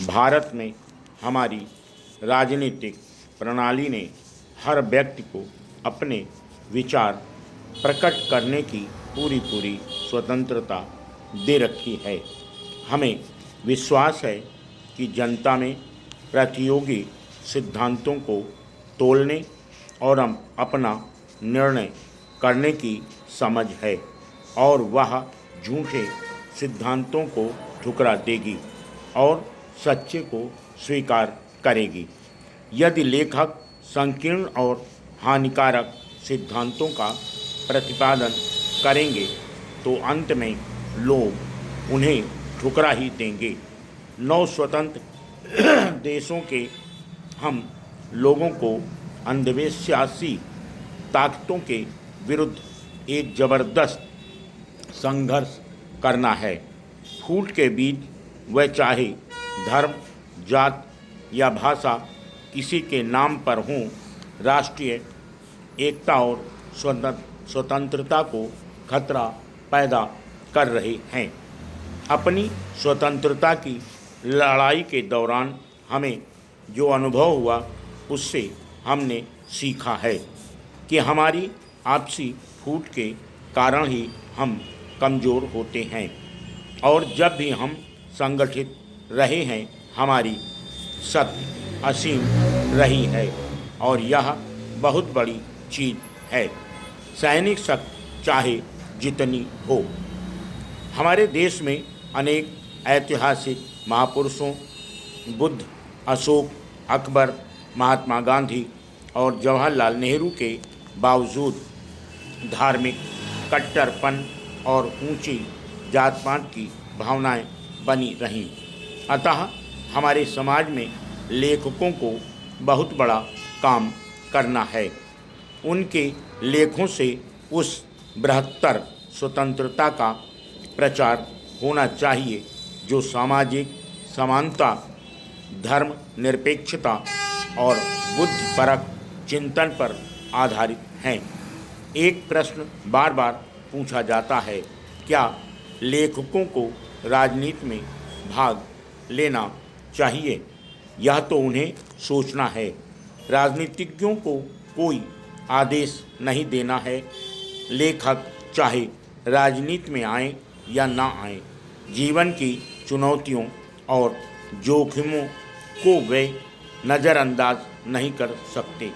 भारत में हमारी राजनीतिक प्रणाली ने हर व्यक्ति को अपने विचार प्रकट करने की पूरी पूरी स्वतंत्रता दे रखी है। हमें विश्वास है कि जनता में प्रतियोगी सिद्धांतों को तोलने और हम अपना निर्णय करने की समझ है और वह झूठे सिद्धांतों को ठुकरा देगी और सच्चे को स्वीकार करेगी। यदि लेखक संकीर्ण और हानिकारक सिद्धांतों का प्रतिपादन करेंगे तो अंत में लोग उन्हें ठुकरा ही देंगे। 9 स्वतंत्र देशों के हम लोगों को अंधविश्वासी ताकतों के विरुद्ध एक जबरदस्त संघर्ष करना है। फूट के बीज वह चाहे धर्म, जात या भाषा किसी के नाम पर हों, राष्ट्रीय एकता और स्वतंत्रता को खतरा पैदा कर रहे हैं। अपनी स्वतंत्रता की लड़ाई के दौरान हमें जो अनुभव हुआ उससे हमने सीखा है कि हमारी आपसी फूट के कारण ही हम कमज़ोर होते हैं और जब भी हम संगठित रहे हैं हमारी शक्ति असीम रही है और यह बहुत बड़ी चीज़ है। सैनिक शक्ति चाहे जितनी हो। हमारे देश में अनेक ऐतिहासिक महापुरुषों बुद्ध, अशोक, अकबर, महात्मा गांधी और जवाहरलाल नेहरू के बावजूद धार्मिक कट्टरपन और ऊंची जात पात की भावनाएं बनी रहीं। अतः हमारे समाज में लेखकों को बहुत बड़ा काम करना है। उनके लेखों से उस बृहत्तर स्वतंत्रता का प्रचार होना चाहिए जो सामाजिक समानता, धर्म निरपेक्षता और बुद्धिपरक चिंतन पर आधारित हैं। एक प्रश्न बार बार पूछा जाता है, क्या लेखकों को राजनीति में भाग लेना चाहिए? यह तो उन्हें सोचना है। राजनीतिज्ञों को कोई आदेश नहीं देना है। लेखक चाहे राजनीति में आए या ना आए, जीवन की चुनौतियों और जोखिमों को वे नज़रअंदाज नहीं कर सकते।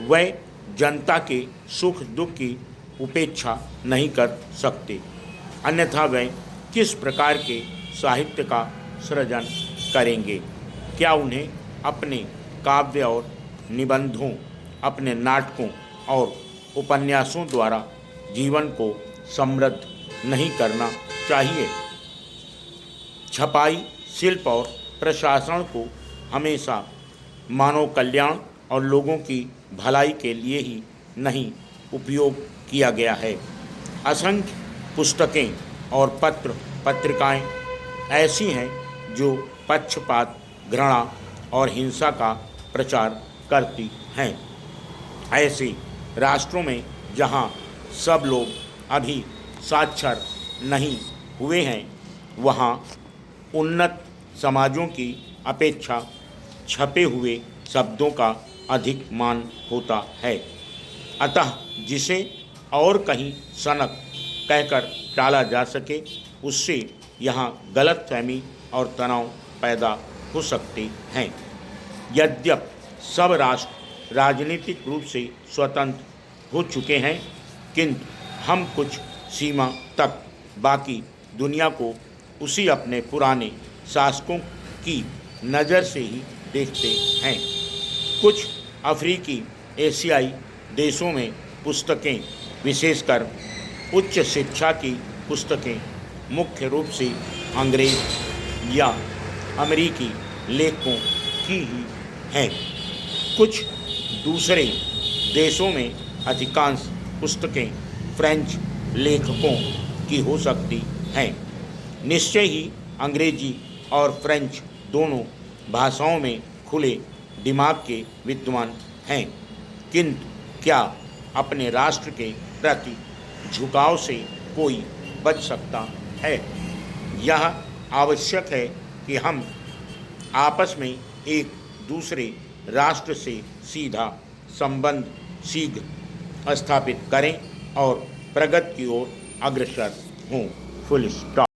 वे जनता के सुख दुख की उपेक्षा नहीं कर सकते, अन्यथा वे किस प्रकार के साहित्य का सृजन करेंगे? क्या उन्हें अपने काव्य और निबंधों, अपने नाटकों और उपन्यासों द्वारा जीवन को समृद्ध नहीं करना चाहिए? छपाई, शिल्प और प्रशासन को हमेशा मानव कल्याण और लोगों की भलाई के लिए ही नहीं उपयोग किया गया है। असंख्य पुस्तकें और पत्रिकाएं ऐसी हैं जो पक्षपात, घृणा और हिंसा का प्रचार करती हैं। ऐसे राष्ट्रों में जहां सब लोग अभी साक्षर नहीं हुए हैं, वहां उन्नत समाजों की अपेक्षा छपे हुए शब्दों का अधिक मान होता है। अतः जिसे और कहीं सनक कहकर टाला जा सके, उससे यहाँ गलतफहमी और तनाव पैदा हो सकते हैं। यद्यपि सब राष्ट्र राजनीतिक रूप से स्वतंत्र हो चुके हैं, किंतु हम कुछ सीमा तक बाकी दुनिया को उसी अपने पुराने शासकों की नज़र से ही देखते हैं। कुछ अफ्रीकी एशियाई देशों में पुस्तकें, विशेषकर उच्च शिक्षा की पुस्तकें, मुख्य रूप से अंग्रेज या अमेरिकी लेखकों की ही हैं। कुछ दूसरे देशों में अधिकांश पुस्तकें फ्रेंच लेखकों की हो सकती हैं। निश्चय ही अंग्रेजी और फ्रेंच दोनों भाषाओं में खुले दिमाग के विद्वान हैं, किंतु क्या अपने राष्ट्र के प्रति झुकाव से कोई बच सकता है? यह आवश्यक है कि हम आपस में एक दूसरे राष्ट्र से सीधा संबंध शीघ्र स्थापित करें और प्रगति की ओर अग्रसर हों। Full stop.